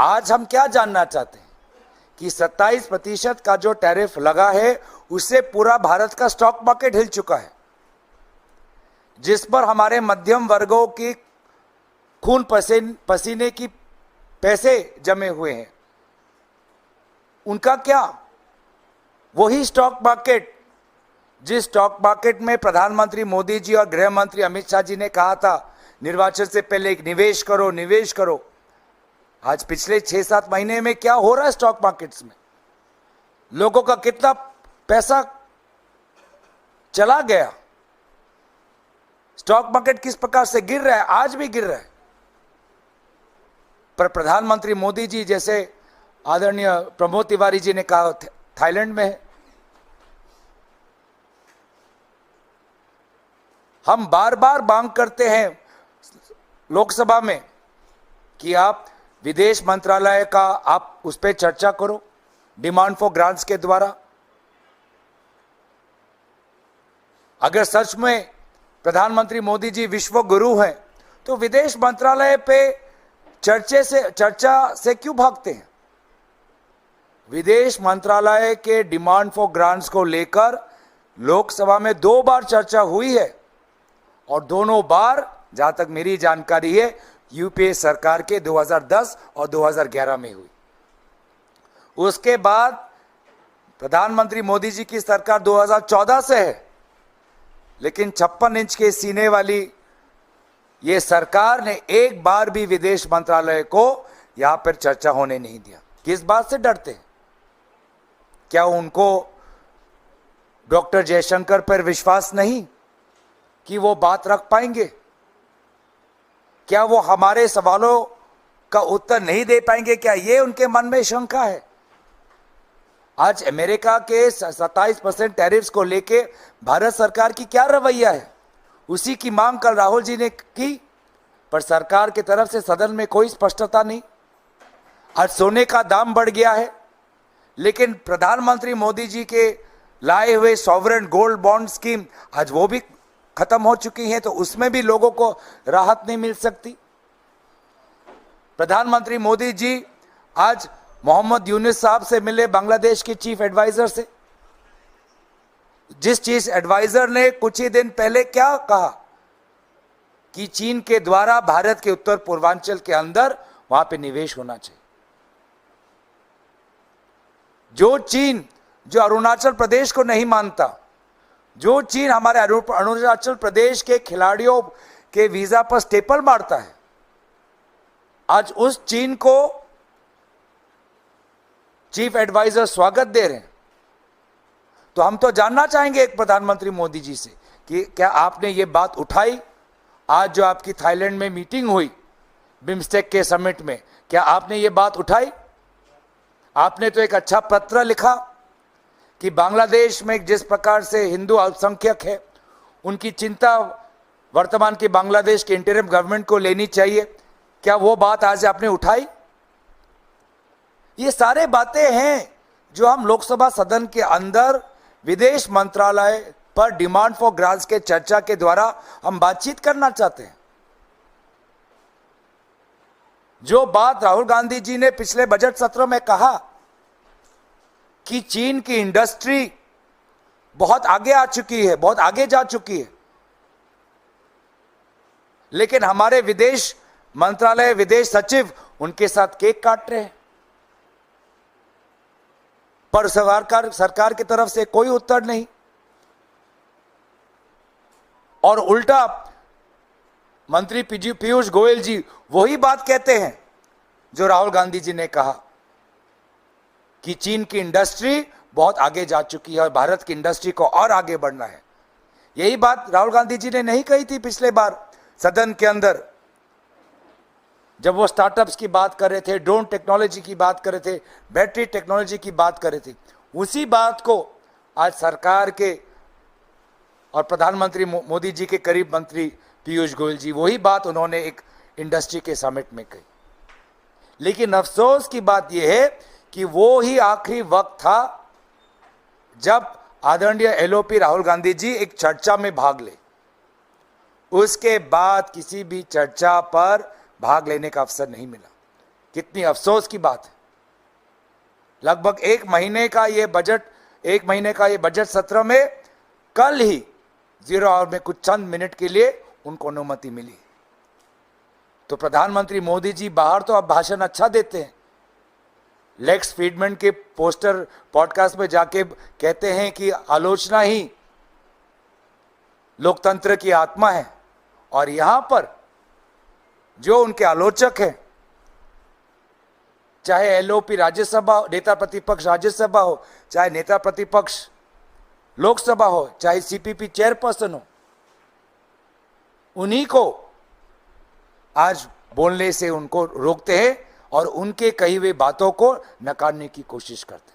आज हम क्या जानना चाहते हैं कि 27% का जो टैरिफ लगा है उससे पूरा भारत का स्टॉक मार्केट हिल चुका है, जिस पर हमारे मध्यम वर्गों की खून पसीने की पैसे जमे हुए हैं। उनका क्या? वही स्टॉक मार्केट जिस स्टॉक मार्केट में प्रधानमंत्री मोदी जी और गृह मंत्री अमित शाह जी ने कहा था निर्वाचन से पहले एक निवेश करो निवेश करो, आज पिछले 6-7 महीने में क्या हो रहा है स्टॉक मार्केट्स में? लोगों का कितना पैसा चला गया। स्टॉक मार्केट किस प्रकार से गिर रहा है, आज भी गिर रहा है। पर प्रधानमंत्री मोदी जी जैसे आदरणीय प्रमोद तिवारी जी ने कहा थाईलैंड में है। हम बार बार मांग करते हैं लोकसभा में कि आप विदेश मंत्रालय का आप उस पर चर्चा करो डिमांड फॉर ग्रांट्स के द्वारा। अगर सच में प्रधानमंत्री मोदी जी विश्व गुरु हैं तो विदेश मंत्रालय पे चर्चा से क्यों भागते हैं? विदेश मंत्रालय के डिमांड फॉर ग्रांट्स को लेकर लोकसभा में 2 बार चर्चा हुई है और दोनों बार जहां तक मेरी जानकारी है यूपीए सरकार के 2010 और 2011 में हुई। उसके बाद प्रधानमंत्री मोदी जी की सरकार 2014 से है, लेकिन 56 इंच के सीने वाली ये सरकार ने एक बार भी विदेश मंत्रालय को यहां पर चर्चा होने नहीं दिया। किस बात से डरते हैं? क्या उनको डॉक्टर जयशंकर पर विश्वास नहीं कि वो बात रख पाएंगे? क्या वो हमारे सवालों का उत्तर नहीं दे पाएंगे? क्या ये उनके मन में शंका है? आज अमेरिका के 27% टैरिफ्स को लेके भारत सरकार की क्या रवैया है? उसी की मांग कल राहुल जी ने की, पर सरकार की तरफ से सदन में कोई स्पष्टता नहीं। आज सोने का दाम बढ़ गया है, लेकिन प्रधानमंत्री मोदी जी के लाए हुए सॉवरेन गोल्ड बॉन्ड स्कीम आज वो भी खत्म हो चुकी है, तो उसमें भी लोगों को राहत नहीं मिल सकती। प्रधानमंत्री मोदी जी आज मोहम्मद यूनुस साहब से मिले, बांग्लादेश के चीफ एडवाइजर से। जिस चीफ एडवाइजर ने कुछ ही दिन पहले क्या कहा कि चीन के द्वारा भारत के उत्तर पूर्वांचल के अंदर वहां पे निवेश होना चाहिए। जो चीन जो अरुणाचल प्रदेश को नहीं मानता, जो चीन हमारे अरुणाचल प्रदेश के खिलाड़ियों के वीजा पर स्टेपल मारता है, आज उस चीन को चीफ एडवाइजर स्वागत दे रहे हैं। तो हम तो जानना चाहेंगे एक प्रधानमंत्री मोदी जी से कि क्या आपने ये बात उठाई? आज जो आपकी थाईलैंड में मीटिंग हुई बिम्स्टेक के समिट में, क्या आपने ये बात उठाई? आपने तो एक अच्छा पत्र लिखा कि बांग्लादेश में जिस प्रकार से हिंदू अल्पसंख्यक है उनकी चिंता वर्तमान की बांग्लादेश के इंटरिम गवर्नमेंट को लेनी चाहिए। क्या वो बात आज आपने उठाई? ये सारे बातें हैं जो हम लोकसभा सदन के अंदर विदेश मंत्रालय पर डिमांड फॉर ग्रांट्स के चर्चा के द्वारा हम बातचीत करना चाहते हैं। जो बात राहुल गांधी जी ने पिछले बजट सत्र में कहा कि चीन की इंडस्ट्री बहुत आगे आ चुकी है, बहुत आगे जा चुकी है, लेकिन हमारे विदेश मंत्रालय विदेश सचिव उनके साथ केक काट रहे हैं, पर सरकार की तरफ से कोई उत्तर नहीं। और उल्टा मंत्री पीयूष गोयल जी वही बात कहते हैं जो राहुल गांधी जी ने कहा कि चीन की इंडस्ट्री बहुत आगे जा चुकी है और भारत की इंडस्ट्री को और आगे बढ़ना है। यही बात राहुल गांधी जी ने नहीं कही थी पिछले बार सदन के अंदर, जब वो स्टार्टअप्स की बात कर रहे थे, ड्रोन टेक्नोलॉजी की बात कर रहे थे, बैटरी टेक्नोलॉजी की बात कर रहे थे। उसी बात को आज सरकार के और प्रधानमंत्री मोदी जी के करीब मंत्री पीयूष गोयल जी वही बात उन्होंने एक इंडस्ट्री के समिट में कही। लेकिन अफसोस की बात यह है कि वो ही आखिरी वक्त था जब आदरणीय एलओपी राहुल गांधी जी एक चर्चा में भाग ले। उसके बाद किसी भी चर्चा पर भाग लेने का अवसर नहीं मिला। कितनी अफसोस की बात है। लगभग एक महीने का ये बजट सत्र में कल ही 0 आवर में कुछ चंद मिनट के लिए उनको अनुमति मिली। तो प्रधानमंत्री मोदी जी बाहर तो अब भाषण अच्छा देते हैं, लेक्स फ्रीडमैन के पोस्टर पॉडकास्ट में जाके कहते हैं कि आलोचना ही लोकतंत्र की आत्मा है, और यहां पर जो उनके आलोचक हैं, चाहे एलओपी राज्यसभा नेता प्रतिपक्ष राज्यसभा हो, चाहे नेता प्रतिपक्ष लोकसभा हो, चाहे सीपीपी चेयरपर्सन हो, उन्हीं को आज बोलने से उनको रोकते हैं और उनके कही हुई बातों को नकारने की कोशिश करते हैं।